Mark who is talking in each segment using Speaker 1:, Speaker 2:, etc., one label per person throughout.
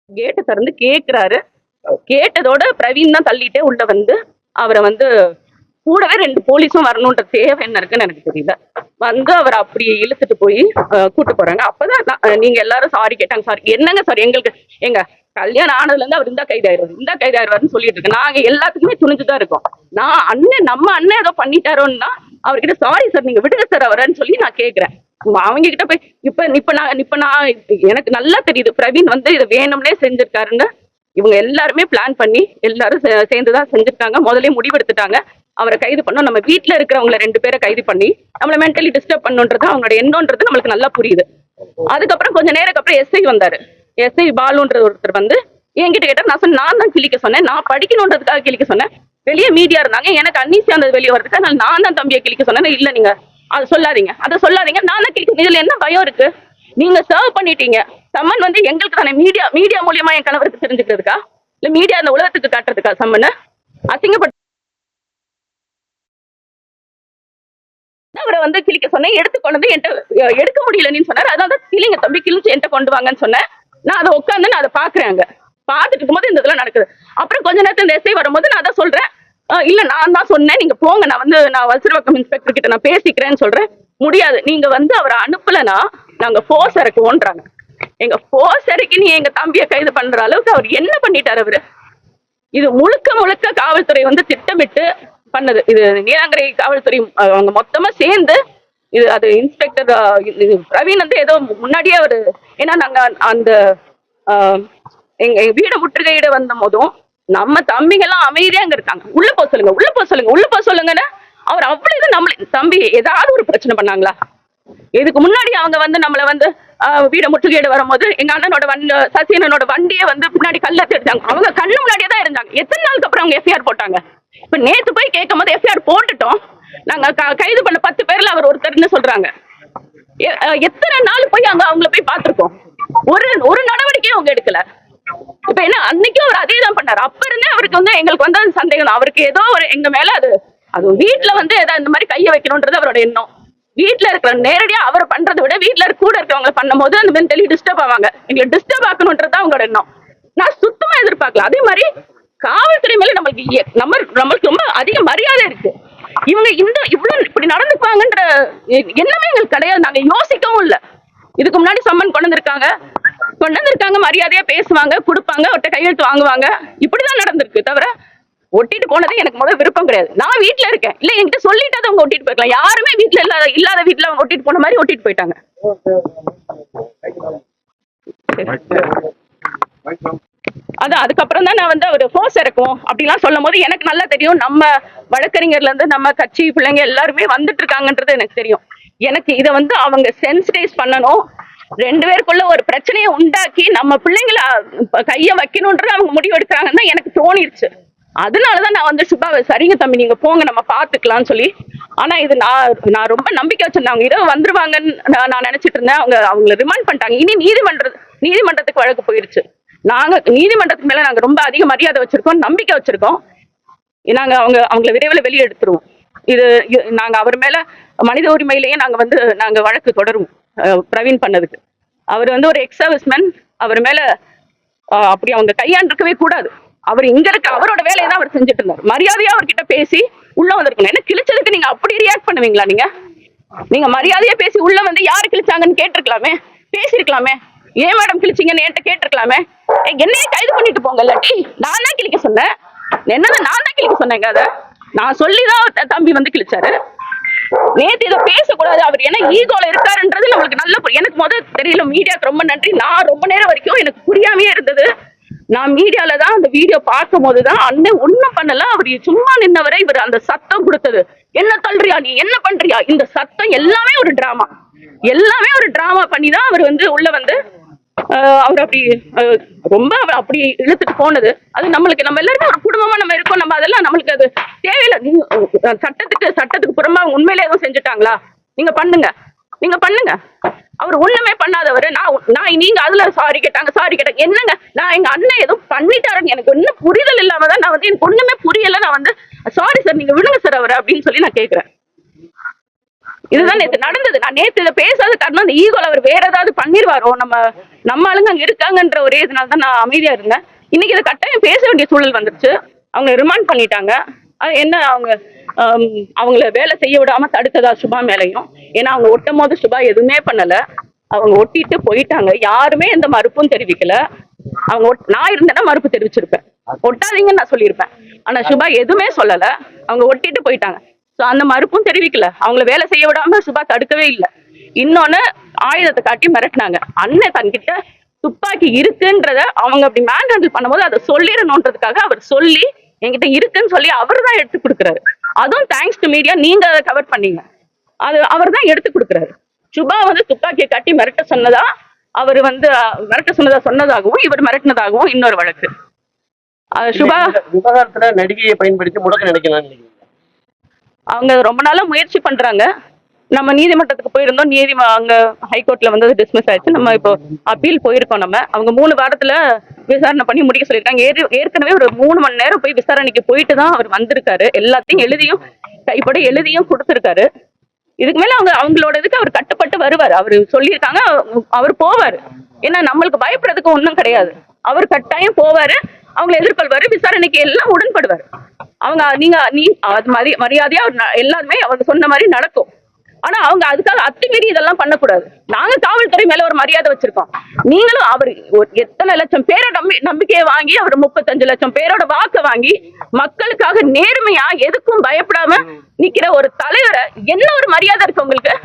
Speaker 1: கேட்ட திறந்து கேக்குறாரு. கேட்டதோட பிரவீன் தான் தள்ளிட்டே உள்ள வந்து அவரை வந்து கூடவே 2 போலீஸும் வரணுன்ற தேவை என்ன இருக்குன்னு எனக்கு தெரியல. வந்து அவரை அப்படி இழுத்துட்டு போய் கூட்டு போறாங்க. அப்பதான் நீங்க எல்லாரும் சாரி கேட்டாங்க. சாரி என்னங்க சார் எங்களுக்கு எங்க கல்யாணம் ஆனதுல இருந்து அவர் இந்த கைதாயிருவாருன்னு சொல்லிட்டு இருக்கு. நாங்க எல்லாத்துக்குமே துணிஞ்சுதான் இருக்கோம். நம்ம அண்ணன் ஏதோ பண்ணிட்டாரோன்னா அவர்கிட்ட சாரி சார் நீங்க விடுங்க சார் அவரன்னு சொல்லி நான் கேக்குறேன். அவங்க கிட்ட போய் இப்ப நான் எனக்கு நல்லா தெரியுது பிரவீன் வந்து இதை வேணும்னே செஞ்சிருக்காருன்னு. இவங்க எல்லாருமே பிளான் பண்ணி எல்லாரும் சேர்ந்துதான் செஞ்சிருக்காங்க. முதலே முடிவெடுத்துட்டாங்க அவரை கைது பண்ணோம். நம்ம வீட்டுல இருக்கிறவங்களை 2 பேரை கைது பண்ணி நம்மளை மென்டலி டிஸ்டர்ப் பண்ணுன்றது அவங்களோட எண்ணம்ன்றது நம்மளுக்கு நல்லா புரியுது. அதுக்கப்புறம் கொஞ்ச நேரம் அப்புறம் எஸ்ஐ வந்தாரு. எஸ்ஐ பாலுன்ற ஒருத்தர் வந்து என்கிட்ட கேட்டார். நான் சொன்னேன் நான் தான் கிழிக்க சொன்னேன், நான் படிக்கணுன்றதுக்காக கிழிக்க சொன்னேன். வெளியே மீடியா இருந்தாங்க, எனக்கு அன்னீசியா அந்த வெளியே வரதுக்கு அதனால நான் தான் தம்பியை கிழிக்க சொன்னேன். இல்ல நீங்க அதை சொல்லாதீங்க நான் தான் கிழிக்க. இதுல என்ன பயம் இருக்கு? நீங்க சர்வ் பண்ணிட்டீங்க. சம்மன் வந்து எங்களுக்கு தானே மீடியா மூலியமா என் கணவருக்கு தெரிஞ்சுக்கிறதுக்கா இல்ல மீடியா அந்த உலகத்துக்கு காட்டுறதுக்கா? சம்மன் அசிங்கப்பட்டு அவரை வந்து கிழிக்க சொன்னேன். எடுத்து கொண்டு வந்து என்கிட்ட எடுக்க முடியலன்னு சொன்னார். அதான் கிளிங்க தம்பி கிழிச்சு என்கிட்ட கொண்டு வாங்கன்னு சொன்னேன். நான் அதை உட்காந்து நான் அதை பாக்குறேன். அங்க பாத்துட்டு இருக்கும்போது இந்த இதெல்லாம் நடக்குது. அப்புறம் கொஞ்ச நேரத்துல இந்த எஸ்ஐ வரும்போது நான் அதான் சொல்றேன், இல்ல நான் தான் சொன்னேன் நீங்க போங்க, நான் வல்சரவாக்கம் இன்ஸ்பெக்டர் கிட்ட நான் பேசிக்கிறேன்னு சொல்றேன். முடியாது, நீங்க வந்து அவரை அனுப்பலன்னா நாங்க போர்ஸ் இறக்குவோன்றாங்க. எங்க போர்ஸ் இறக்கி நீ எங்க தம்பியை கைது பண்ற அளவுக்கு அவர் என்ன பண்ணிட்டாரு அவரு? இது முழுக்க காவல்துறை வந்து திட்டமிட்டு பண்ணது. இது நீலாங்கரை காவல்துறை அவங்க மொத்தமா சேர்ந்து இது அது இன்ஸ்பெக்டர் பிரவீன் வந்து ஏதோ முன்னாடியே அவரு, ஏன்னா நாங்க அந்த எங்க வீடை முற்றுகையிட வந்த போதும் நம்ம தம்பிங்க எல்லாம் அமைதியா அங்க இருக்காங்க. உள்ள போக சொல்லுங்கன்னு அவர் அவ்வளவு நம்ம தம்பி ஏதாவது ஒரு பிரச்சனை பண்ணாங்களா? இதுக்கு முன்னாடி அவங்க வந்து நம்மள வந்து வீட முற்றுகையிட வரும்போது எங்க அண்ணனோட சசியனோட வண்டியை வந்து முன்னாடி கல்லத்து எடுத்தாங்க. அவங்க கண்ணு முன்னாடியே தான் இருந்தாங்க. எத்தனை நாளுக்கு அப்புறம் அவங்க எஃப்ஐஆர் போட்டாங்க? இப்ப நேத்து போய் கேட்கும் போது எஃப்ஐஆர் போட்டுட்டோம், நாங்க கைது பண்ண 10 பேர்ல அவர் ஒருத்தர்னு சொல்றாங்க. எத்தனை நாள் போய் அங்க அவங்கள போய் பார்த்திருக்கோம், ஒரு நடவடிக்கையும் அவங்க எடுக்கல. இப்ப என்ன அன்னைக்கும் அவர் அதே தான் பண்ணாரு. அப்ப இருந்தே அவருக்கு வந்து எங்களுக்கு வந்து சந்தேகம், அவருக்கு ஏதோ ஒரு எங்க மேல அது வீட்டுல வந்து ஏதாவது இந்த மாதிரி கைய வைக்கணும்ன்றது அவரோட எண்ணம். வீட்டுல இருக்கிற நேரடியா அவர் பண்றதை விட வீட்டுல கூட இருக்கிறவங்க பண்ணும் போது அந்த மென்டலி டிஸ்டர்ப் ஆவாங்க. எங்களை டிஸ்டர்ப் ஆக்கணும்ன்றது அவங்களோட எண்ணம். நான் சுத்தமா எதிர்பார்க்கல. அதே மாதிரி காவல்துறை மேல நம்மளுக்கு ரொம்ப அதிக மரியாதை இருக்கு. இவங்க இவ்வளவு இப்படி நடந்துக்குவாங்கன்ற எண்ணமே எங்களுக்கு கிடையாது. நாங்க யோசிக்கவும் இல்லை. இதுக்கு முன்னாடி சம்மன் கொண்டு வந்திருக்காங்க, மரியாதையா பேசுவாங்க, கொடுப்பாங்க, அவர்கிட்ட கையெழுத்து வாங்குவாங்க. இப்படிதான் நடந்திருக்கு. தவிர ஒட்டிட்டு போனது எனக்கு முதல்ல விருப்பம் கிடையாது. நான் வீட்டுல இருக்கேன், இல்ல என்கிட்ட சொல்லிட்டு அவங்க ஒட்டிட்டு போயிருக்கலாம். யாருமே வீட்டுல இல்லாத வீட்டுல அவங்க ஒட்டிட்டு போன மாதிரி ஒட்டிட்டு போயிட்டாங்க. அதான் அதுக்கப்புறம் தான் நான் வந்து அவர் போர்ஸ் இறக்குவோம் அப்படிலாம் சொல்லும் போது எனக்கு நல்லா தெரியும், நம்ம வழக்கறிஞர்ல இருந்து நம்ம கட்சி பிள்ளைங்க எல்லாருமே வந்துட்டு இருக்காங்கன்றது எனக்கு தெரியும். எனக்கு இதை வந்து அவங்க சென்சிடைஸ் பண்ணணும், 2 பேருக்குள்ள ஒரு பிரச்சனையை உண்டாக்கி நம்ம பிள்ளைங்கள கைய வைக்கணும்ன்றது அவங்க முடிவு எடுக்கிறாங்கன்னு தான் எனக்கு தோணிருச்சு. அதனாலதான் நான் வந்து சுபாவை சரிங்க தம்பி நீங்க போங்க நம்ம பாத்துக்கலாம்னு சொல்லி. ஆனா இது நான் ரொம்ப நம்பிக்கை வச்சிருந்தேன். அவங்க இரவு வந்துருவாங்கன்னு நான் நினைச்சிட்டு இருந்தேன். அவங்களை ரிமாண்ட் பண்ணிட்டாங்க. இனி நீதிமன்றத்துக்கு வழக்கு போயிருச்சு. நாங்க நீதிமன்றத்துக்கு மேல நாங்க ரொம்ப அதிக மரியாதை வச்சிருக்கோம், நம்பிக்கை வச்சிருக்கோம். நாங்க அவங்களை விரைவில் வெளியே எடுத்துருவோம். இது நாங்க அவர் மேல மனித உரிமையிலேயே நாங்க வழக்கு தொடருவோம். பிரவீன் பண்ணதுக்கு அவர் வந்து ஒரு எக்ஸ் சர்வீஸ்மேன், அவர் மேல அப்படி அவங்க கையாண்டிருக்கவே கூடாது. அவர் இங்க இருக்க அவரோட வேலையை தான் அவர் செஞ்சுட்டு இருந்தார். மரியாதையா அவர்கிட்ட பேசி உள்ள வந்திருக்கணும். என்ன கிழிச்சதுக்கு நீங்க அப்படி ரியாக்ட் பண்ணுவீங்களா? நீங்க மரியாதையா பேசி உள்ள வந்து யாரு கிழிச்சாங்கன்னு கேட்டிருக்கலாமே, பேசிருக்கலாமே. ஏன் மேடம் கிழிச்சிங்கன்னு என்கிட்ட கேட்டிருக்கலாமே. என்னையே கைது பண்ணிட்டு போங்க, இல்லாட்டி நான் தான் கிழிக்க சொன்னேன். நான் தான் கிழிக்க சொன்னேங்க. அதை நான் சொல்லிதான் தம்பி வந்து கிழிச்சாரு. நேத்து இதை பேசக்கூடாது, அவர் என்ன ஈகோல இருக்காருன்றது நம்மளுக்கு நல்ல எனக்கு முதல் தெரியல. மீடியாவுக்கு ரொம்ப நன்றி. நான் ரொம்ப நேரம் வரைக்கும் எனக்கு புரியாமே இருந்தது. நான் மீடியால தான் அந்த வீடியோ பார்க்கும் போதுதான் அண்ணன் ஒண்ணும் பண்ணல, அவர் சும்மா நின்னவரை இவர் அந்த சத்தம் கொடுத்தது, என்ன தள்ளுறியா நீ என்ன பண்றியா, இந்த சத்தம் எல்லாமே ஒரு டிராமா பண்ணி தான் அவர் வந்து உள்ள வந்து அவர் அப்படி ரொம்ப அப்படி இழுத்துட்டு போனது. அது நம்மளுக்கு நம்ம எல்லாருமே ஒரு குடும்பமா நம்ம இருக்கோம். நம்ம அதெல்லாம் நம்மளுக்கு அது தேவையில்லை. சட்டத்துக்கு புறமா உண்மையிலே எதுவும் செஞ்சுட்டாங்களா? நீங்க பண்ணுங்க. அவர் ஒண்ணுமே பண்ணாதவர். நீங்க அதுல சாரி கேட்டாங்க என்னங்க? நான் எங்க அண்ணன் ஏதோ பண்ணிட்டாருன்னு எனக்கு ஒன்னும் புரிதல் இல்லாம தான் நான் வந்து எனக்கு ஒண்ணுமே புரியல. நான் வந்து சாரி சார் நீங்க விடுங்க சார் அவரை அப்படின்னு சொல்லி நான் கேட்கிறேன். இதுதான் நேத்து நடந்தது. நான் நேத்து இதை பேசாத காரணம் அந்த ஈகோல அவர் வேற ஏதாவது பண்ணிருவாரோ, நம்ம ஆளுங்க அங்க இருக்காங்கன்ற ஒரே இதனால தான் நான் அமைதியா இருந்தேன். இன்னைக்கு இதை கட்டாயம் பேச வேண்டிய சூழல் வந்துருச்சு. அவங்க ரிமாண்ட் பண்ணிட்டாங்க. அது என்ன அவங்கள வேலை செய்ய விடாம தடுத்ததா சுபா மேலையும். ஏன்னா அவங்க ஒட்டும் போது சுபா எதுவுமே பண்ணல. அவங்க ஒட்டிட்டு போயிட்டாங்க. யாருமே எந்த மறுப்பும் தெரிவிக்கல. அவங்க நான் இருந்தேன்னா மறுப்பு தெரிவிச்சிருப்பேன், ஒட்டாதீங்கன்னு நான் சொல்லியிருப்பேன். ஆனா சுபா எதுவுமே சொல்லல. அவங்க ஒட்டிட்டு போயிட்டாங்க. சோ அந்த மறுப்பும் தெரிவிக்கல. அவங்கள வேலை செய்ய விடாம சுபா தடுக்கவே இல்லை. இன்னொன்னு ஆயுதத்தை காட்டி மிரட்டினாங்க. அண்ணன் தன்கிட்ட துப்பாக்கி இருக்குன்றத அவங்க அப்படி மேன் ஹேண்டில் பண்ணும்போது அதை சொல்லிடணுன்றதுக்காக அவர் சொல்லி என்கிட்ட இருக்குன்னு சொல்லி அவர் தான் எடுத்து கொடுக்குறாரு. அதுவும் தேங்க்ஸ் டு மீடியா, நீங்க அதை கவர் பண்ணீங்க. அது அவர் தான் எடுத்து கொடுக்குறாரு. சுபா வந்து துப்பாக்கியை காட்டி மிரட்ட சொன்னதா, அவர் வந்து மிரட்ட சொன்னதாகவும் இவர் மிரட்டினதாகவும் இன்னொரு வழக்கு. சுபா
Speaker 2: விவகாரத்துல நடிகையை பயன்படுத்தி முடக்க நினைக்கலாம்.
Speaker 1: அவங்க ரொம்ப நாளா முயற்சி பண்றாங்க. நம்ம நீதிமன்றத்துக்கு போயிருந்தோம். அங்க ஹைகோர்ட்ல வந்து டிஸ்மிஸ் ஆயிடுச்சு. நம்ம இப்போ அப்பீல் போயிருக்கோம். அவங்க 3 வாரத்துல விசாரணை பண்ணி முடிக்க சொல்லியிருக்காங்க. ஏற்கனவே ஒரு 3 மணி நேரம் போய் விசாரணைக்கு போயிட்டு தான் அவர் வந்திருக்காரு. எல்லாத்தையும் எழுதியும் கைப்பட எழுதியும் கொடுத்துருக்காரு. இதுக்கு மேல அவங்களோட இதுக்கு அவர் கட்டுப்பட்டு வருவார். அவர் சொல்லியிருக்காங்க, அவர் போவாரு. ஏன்னா நம்மளுக்கு பயப்படுறதுக்கு ஒன்றும் கிடையாது. அவர் கட்டாயம் போவாரு, அவங்களை எதிர்கொள்வாரு, விசாரணைக்கு எல்லாம் உடன்படுவார். நீ அது மாதிரி மரியாதையா எல்லாருமே அவங்க சொன்ன மாதிரி நடக்கும். ஆனா அவங்க அதுக்காக அத்துமீறி இதெல்லாம் பண்ணக்கூடாது. நாங்க காவல்துறை மேல ஒரு மரியாதை வச்சிருக்கோம். நீங்களும் அவர் எத்தனை லட்சம் பேரோட நம்பிக்கையை வாங்கி அவர் 35 லட்சம் பேரோட வாக்க வாங்கி மக்களுக்காக நேர்மையா எதுக்கும் பயப்படாம நிக்கிற ஒரு தலைவரை என்ன ஒரு மரியாதை இருக்கு உங்களுக்கு?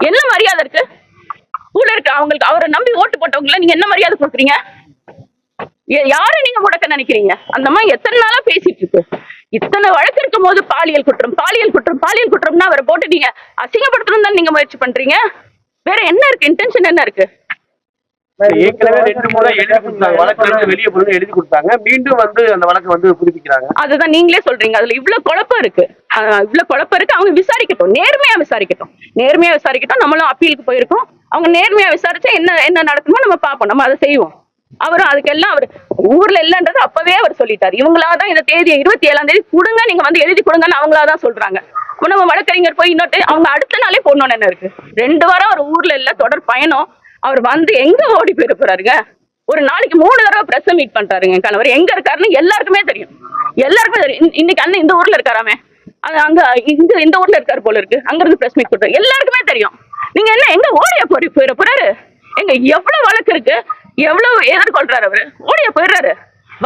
Speaker 1: என்ன மரியாதை இருக்கு? கூட இருக்கு அவங்களுக்கு அவரை நம்பி ஓட்டு போட்டவங்களை நீங்க என்ன மரியாதை கொடுக்குறீங்க? யாரை நீங்க முடக்க நினைக்கிறீங்க? அந்த மாதிரி எத்தனை நாளா பேசிட்டு இருக்கு. இத்தனை வழக்கு இருக்கும் போது பாலியல் குற்றம்னா அவரை போட்டு நீங்க அசிங்கப்படுத்தணும் தான் நீங்க முயற்சி பண்றீங்க. வேற என்ன இருக்கு? இன்டென்ஷன் என்ன இருக்கு?
Speaker 2: ஏற்கனவே 2 முறை எழுதி கொடுத்தாங்க. வழக்கு வெளியே போய் எழுதி கொடுத்தாங்க. மீண்டும் வந்து அந்த வழக்கை வந்து புதுப்பிக்கிறாங்க. அதுதான்
Speaker 1: நீங்களே சொல்றீங்க. அதுல இவ்வளவு குழப்பம் இருக்கு. அவங்க விசாரிக்கட்டும், நேர்மையா விசாரிக்கட்டும். நம்மளும் அப்பீலுக்கு போயிருக்கோம். அவங்க நேர்மையா விசாரிச்சா என்ன நடக்குமோ நம்ம பார்ப்போம். நம்ம அதை செய்வோம். அவரும் அதுக்கெல்லாம் அவர் ஊர்ல இல்லன்றது அப்பவே அவர் சொல்லிட்டாரு. இவங்களாதான் இந்த தேதியை 27ஆம் தேதி கொடுங்க, நீங்க வந்து எழுதி கொடுங்கன்னு அவங்களாதான் சொல்றாங்க. நம்ம வழக்கறிஞர் போய் இன்னொட்டு அவங்க அடுத்த நாளே போடணும்னு என்ன இருக்கு? 2 வாரம் அவர் ஊர்ல இல்ல, தொடர் பயணம். அவர் வந்து எங்க ஓடி போயிட போறாருங்க? ஒரு நாளைக்கு 3 தடவை பிரஸ் மீட் பண்றாருங்க. கணவர் எங்க இருக்காருன்னு எல்லாருக்குமே தெரியும். இன்னைக்கு அண்ணன் இந்த ஊர்ல இருக்காராமே, அங்க இந்த ஊர்ல இருக்காரு போல இருக்கு. அங்க இருந்து பிரஸ் மீட் கொடுத்தாரு, எல்லாருக்குமே தெரியும். நீங்க என்ன எங்க ஓடியா போயிட போறாரு? எங்க எவ்வளவு வழக்கு இருக்கு, எவ்வளவு எதிர்கொள்றாரு? அவரு ஓடியா போயிடுறாரு.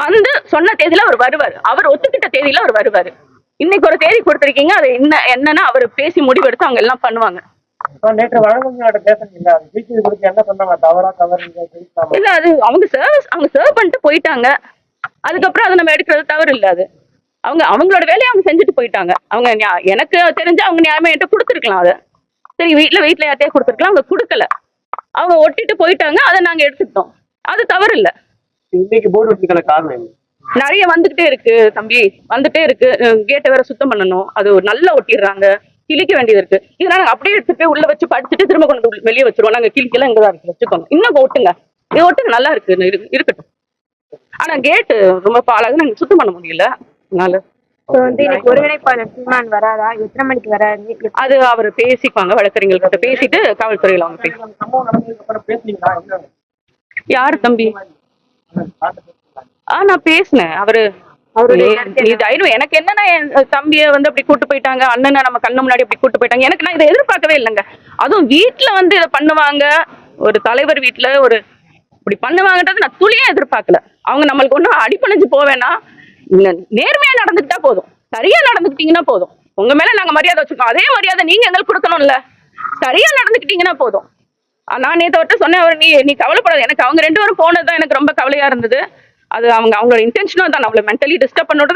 Speaker 1: வந்து சொன்ன தேதியில அவர் வருவாரு. அவர் ஒத்துக்கிட்ட தேதியில அவர் வருவாரு. இன்னைக்கு ஒரு தேதி கொடுத்திருக்கீங்க. அது என்னன்னா அவர் பேசி முடிவெடுத்து அவங்க எல்லாம் பண்ணுவாங்க.
Speaker 2: நேற்று வழக்கறிஞரோட பேசுறீங்க, என்ன சொன்னாங்க? தவறா
Speaker 1: இல்ல, அது அவங்க சர்வ் பண்ணிட்டு போயிட்டாங்க. அதுக்கப்புறம் அதை நம்ம எடுக்கிறது தவறு இல்ல. அது அவங்களோட வேலையை அவங்க செஞ்சுட்டு போயிட்டாங்க. அவங்க எனக்கு தெரிஞ்சு அவங்க நியாயமா என்கிட்ட கொடுத்துருக்கலாம். அதை சரி வீட்டுல யார்ட்டையா கொடுத்துருக்கலாம். அவங்க கொடுக்கல. அவங்க ஒட்டிட்டு போயிட்டாங்க. அதை நாங்க எடுத்துக்கிட்டோம். அது தவறு இல்ல.
Speaker 2: இன்னைக்கு போர்டு வச்சுக்கிற காரணம்
Speaker 1: நிறைய வந்துகிட்டே இருக்கு தம்பி, வந்துட்டே இருக்கு. கேட்டை வேற சுத்தம் பண்ணணும். அது நல்லா ஒட்டிடுறாங்க, கிழிக்க வேண்டியது இருக்கு. இதனால நாங்க அப்படியே எடுத்துட்டு போய் உள்ள வச்சு படிச்சுட்டு திரும்ப கொண்டு வெளியே வச்சிருவோம். நாங்க கிழிக்கலாம் இங்கதான் இருக்கு, வச்சுக்கோங்க. இன்னும் ஒட்டுங்க, இது ஒட்டுங்க, நல்லா இருக்கு, இருக்கட்டும். ஆனா கேட்டு ரொம்ப பாழாக நாங்க சுத்தம் பண்ண முடியல. அதனால
Speaker 3: ஒருங்கிணைப்பாளர் சீமான் வராதா? எத்தனை மணிக்கு வராது?
Speaker 1: அது அவர் பேசிக்குவாங்க. வழக்கறிஞர்கிட்ட பேசிட்டு காவல்துறையில அவங்க பேசுவாங்க. யாரு தம்பி? நான் பேசினேன். எனக்கு என்னன்னா என் தம்பிய வந்து அப்படி கூட்டு போயிட்டாங்க, அண்ணனை நம்ம கண்ணு முன்னாடி அப்படி கூட்டு போயிட்டாங்க. எனக்கு நான் இதை எதிர்பார்க்கவே இல்லைங்க. அதுவும் வீட்டுல வந்து இதை பண்ணுவாங்க, ஒரு தலைவர் வீட்டுல ஒரு இப்படி பண்ணுவாங்கன்றது நான் துளியா எதிர்பார்க்கல. அவங்க நம்மளுக்கு ஒன்றும் அடிப்பணிஞ்சு போவேன்னா, நேர்மையா நடந்துக்கிட்டா போதும், சரியா நடந்துக்கிட்டீங்கன்னா போதும். உங்க மேல நாங்க மரியாதை வச்சிருக்கோம், அதே மரியாதை நீங்க எங்களுக்கு கொடுக்கணும்ல. சரியா நடந்துக்கிட்டீங்கன்னா போதும். நான் நேற்று சொன்னேன், அவர் நீ கவலைப்படாது. எனக்கு அவங்க 2 பேரும் போனதுதான் எனக்கு ரொம்ப கவலையா இருந்தது. அது அவங்களோட இன்டென்ஷனும் தான் நம்மள மென்டலி டிஸ்டர்ப் பண்ணோட.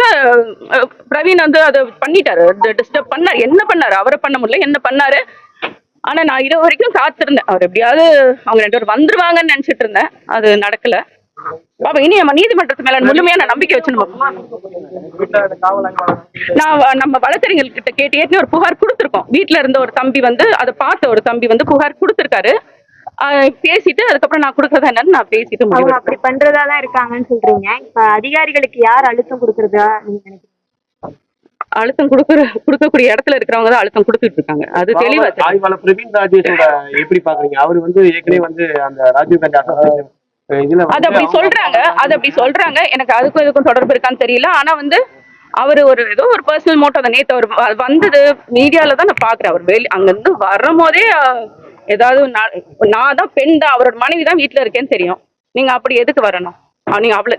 Speaker 1: பிரவீன் வந்து அதை பண்ணிட்டாரு, டிஸ்டர்ப் பண்ணாரு. என்ன பண்ணாரு? அவரை பண்ண முடியல, என்ன பண்ணாரு? ஆனா நான் இது வரைக்கும் காத்திருந்தேன், அவர் எப்படியாவது அவங்க 2 பேரும் வந்துருவாங்கன்னு நினைச்சிட்டு இருந்தேன். அது நடக்கல. இனி நம்ம நீதிமன்றத்து மேல முழுமையான நம்பிக்கை வச்சு நம்ம வழக்கறிஞர்கிட்ட கேட்டு ஒரு புகார் கொடுத்துருக்கோம். வீட்டுல இருந்த ஒரு தம்பி வந்து அதை பார்த்த ஒரு தம்பி வந்து புகார் கொடுத்துருக்காரு. பேசிட்டு அதுக்கப்புறம் நான் கொடுக்கறதா என்னன்னு நான் பேசிட்டு
Speaker 3: அவங்க அப்படி பண்றதாதான் இருக்காங்கன்னு சொல்றீங்க. இப்ப அதிகாரிகளுக்கு யார் அழுத்தம் கொடுக்கறதா நீங்க நினைக்கிறீங்க?
Speaker 1: அழுத்தம் கொடுக்கக்கூடிய இடத்துல இருக்கிறவங்க தான் அழுத்தம் கொடுத்துட்டு இருக்காங்க. அது தெளிவா தெரியும்.
Speaker 2: ஆய்வாளர் பிரவீன் ராஜேஷோட எப்படி பாக்குறீங்க? அவர் வந்து ஏற்கனவே வந்து அந்த ராஜீவ் காந்தி அசோசியேஷன் இதுல
Speaker 1: அது அப்படி சொல்றாங்க. எனக்கு அதுக்கும் இதுக்கும் தொடர்பு இருக்கான்னு தெரியல. ஆனா வந்து அவரு ஏதோ ஒரு பர்சனல் மோட்டோ தான். நேத்து அவர் வந்தது மீடியால தான் நான் பாக்குறேன். அவர் அங்க இருந்து வரும்போதே ஏதாவது நான் தான் பெண் தான், அவரோட மனைவி தான் வீட்டுல இருக்கேன்னு தெரியும். நீங்க அப்படி எதுக்கு வரணும்?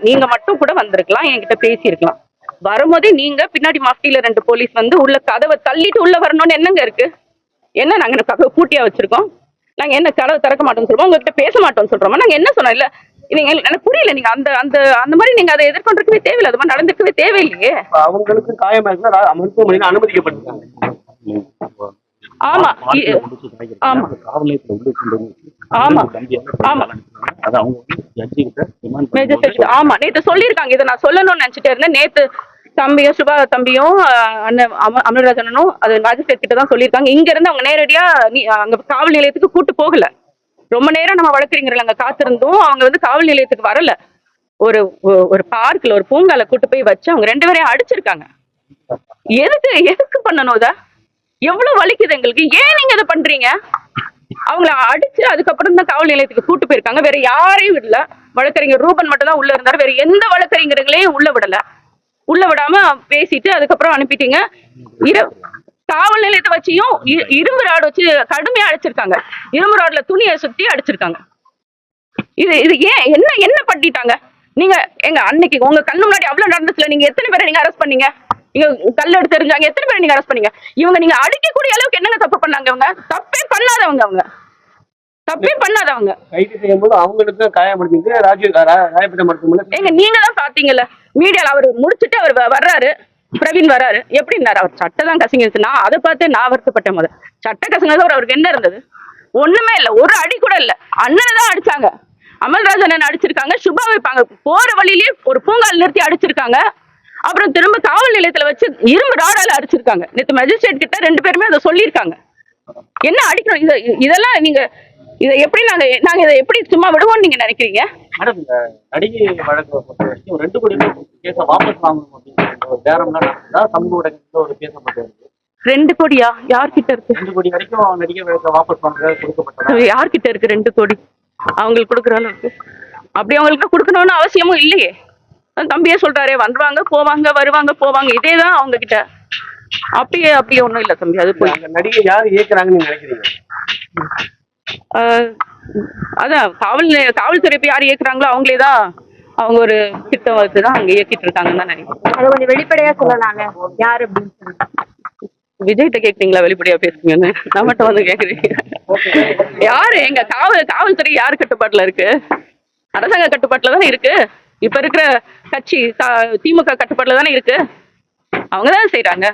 Speaker 1: நீங்க மட்டும் கூட வந்திருக்கலாம், என்கிட்ட பேசியிருக்கலாம். வரும்போதே நீங்க பின்னாடி மஃப்டியில 2 போலீஸ் வந்து உள்ள கதவை தள்ளிட்டு உள்ள வரணும்னு என்னங்க இருக்கு? என்ன நாங்க கதவை பூட்டியா வச்சிருக்கோம்? நாங்க என்ன கதவை திறக்க மாட்டோம்னு சொல்றோம், உங்ககிட்ட பேச மாட்டோம்னு சொல்றோமா? நாங்க என்ன சொன்னோம்? இல்ல நீங்க எனக்கு புரியல. நீங்க அந்த அந்த அந்த மாதிரி நீங்க அதை எதிர்கொண்டிருக்கவே தேவையில்லை, அது மாதிரி நடந்திருக்கவே தேவையில்லையே.
Speaker 2: அவங்களுக்கு காயமா இருந்தா மருத்துவமனையில அனுமதிக்கப்பட்டிருக்காங்க.
Speaker 1: ஆமா ஆமா ஆமா ஆமா ஆமா நேத்து சொல்லியிருக்காங்க. இதை நான் சொல்லணும்னு நினைச்சிட்டே இருந்தேன். நேத்து தம்பியும் சுபா தம்பியும் அண்ணன் அமல்ராஜனும் அது மேஜிஸ்ட்ரேட் கிட்ட தான் சொல்லியிருக்காங்க. இங்க இருந்து அவங்க நேரடியா அங்க காவல் நிலையத்துக்கு கூட்டு போகல. ரொம்ப நேரம் நம்ம வழக்கறிஞர்கள் அங்க காத்திருந்தோம். அவங்க வந்து காவல் நிலையத்துக்கு வரல. ஒரு பார்க்ல ஒரு பூங்கால கூட்டு போய் வச்சு அவங்க 2 பேரையும் அடிச்சிருக்காங்க. எதுக்கு பண்ணணும்? இத எவ்வளவு வலிக்குது எங்களுக்கு. ஏன் நீங்க இதை பண்றீங்க? அவங்கள அடிச்சு அதுக்கப்புறம் தான் காவல் நிலையத்துக்கு கூட்டு போயிருக்காங்க. வேற யாரையும் விடல. வழக்கறிஞர் ரூபன் மட்டும் தான் உள்ள இருந்தாரு. வேற எந்த வழக்கறிஞர்களையும் உள்ள விடல. உள்ள விடாம பேசிட்டு அதுக்கப்புறம் அனுப்பிட்டீங்க. காவல் நிலையத்தை வச்சியும் இரும்பு ராடு வச்சு கடுமையா அடிச்சிருக்காங்க. இரும்பு ராடுல துணியை சுத்தி அடிச்சிருக்காங்க. இது ஏன் என்ன பண்ணிட்டாங்க? நீங்க எங்க அன்னைக்கு உங்க கண்ணு முன்னாடி அவ்வளவு நடந்துச்சுல, நீங்க எத்தனை பேரை நீங்க அரெஸ்ட் பண்ணீங்க? நீங்க கல் எடுத்து தெரிஞ்சாங்க, எத்தனை பேரை நீங்க அரெஸ்ட் பண்ணீங்க? நீங்க அடிக்கக்கூடிய அளவுக்கு என்னங்க தப்பு பண்ணாங்க? அவங்க தப்பே பண்ணாதவங்க
Speaker 2: கைது செய்யும்போது அவங்களுக்கு காயப்படுத்திட்டு ராயப்பேட்டை மருத்துவமனை
Speaker 1: எங்க நீங்க தான் பாத்தீங்கல்ல மீடியால. அவர் முடிச்சுட்டு அவர் வர்றாரு, பிரவீன் வர்றாரு. எப்படின்னாரு? அவர் சட்டை தான் கசங்கிருச்சு. நான் அதை பார்த்து நான் வருத்தப்பட்டேன். முதல் சட்டை கசங்கிறது அவருக்கு என்ன இருந்தது? ஒண்ணுமே இல்ல. ஒரு அடி கூட இல்ல. அண்ணனை தான் அடிச்சாங்க. அமல்ராஜன் அடிச்சிருக்காங்க. சுபா வைப்பாங்க போற வழியிலேயே ஒரு பூங்கால் நிறுத்தி அடிச்சிருக்காங்க. அப்புறம் திரும்ப காவல் நிலையத்துல வச்சு இரும்பு ராடால அடிச்சிருக்காங்க. நேற்று மேஜிஸ்ட்ரேட் கிட்ட 2 பேருமே அதை சொல்லியிருக்காங்க. என்ன அடிக்கணும்? இதெல்லாம் நீங்க இதை எப்படி நாங்க இதை எப்படி சும்மா விடுவோம்னு நீங்க நினைக்கிறீங்க?
Speaker 2: மேடம், இந்த நடிகை வழக்கு பொறுத்த வரைக்கும் 2 கோடி கேஸ வாபஸ் வாங்கணும் அப்படின்னு ஒரு பேரம்லாம் சமூக ஊடகத்துல ஒரு பேசப்பட்டு
Speaker 1: 2 கோடியா? யார்கிட்ட இருக்கு?
Speaker 2: 2 கோடி வரைக்கும் நடிகை வழக்கு வாபஸ் வாங்க கொடுக்கப்பட்டது.
Speaker 1: யார்கிட்ட இருக்கு 2 கோடி? அவங்களுக்கு கொடுக்குற அளவுக்கு அப்படி அவங்களுக்கு கொடுக்கணும்னு அவசியமும் இல்லையே. தம்பியே சொல்றாரே, வந்துருவாங்க போவாங்க வருவாங்க போவாங்க, இதேதான் அவங்க கிட்ட. அப்படியே ஒண்ணும் இல்ல தம்பி. அது போய்
Speaker 2: நடிகை யாரு இயக்குறாங்கன்னு நினைக்கிறீங்க?
Speaker 1: அதான் காவல்துறை யார் இயக்குறாங்களோ அவங்களே தான். அவங்க ஒரு திட்டம் வச்சு தான் அங்க இயக்கிட்டு இருக்காங்கன்னு தான் நினைக்கிறேன்.
Speaker 3: அதை கொஞ்சம் வெளிப்படையா சொல்லலாங்க யாரு அப்படின்னு சொல்லி.
Speaker 1: விஜய்கிட்ட கேக்குறீங்களா வெளிப்படையா பேசுறீங்கன்னு? நம்மகிட்ட வந்து கேக்குறீங்க. யாரு எங்க காவல்துறை யாரு கட்டுப்பாட்டுல இருக்கு? அரசாங்க கட்டுப்பாட்டுல தானே இருக்கு. இப்ப இருக்கிற கட்சி திமுக கட்டுப்பாட்டுல தானே இருக்கு. அவங்கதான் செய்யறாங்க.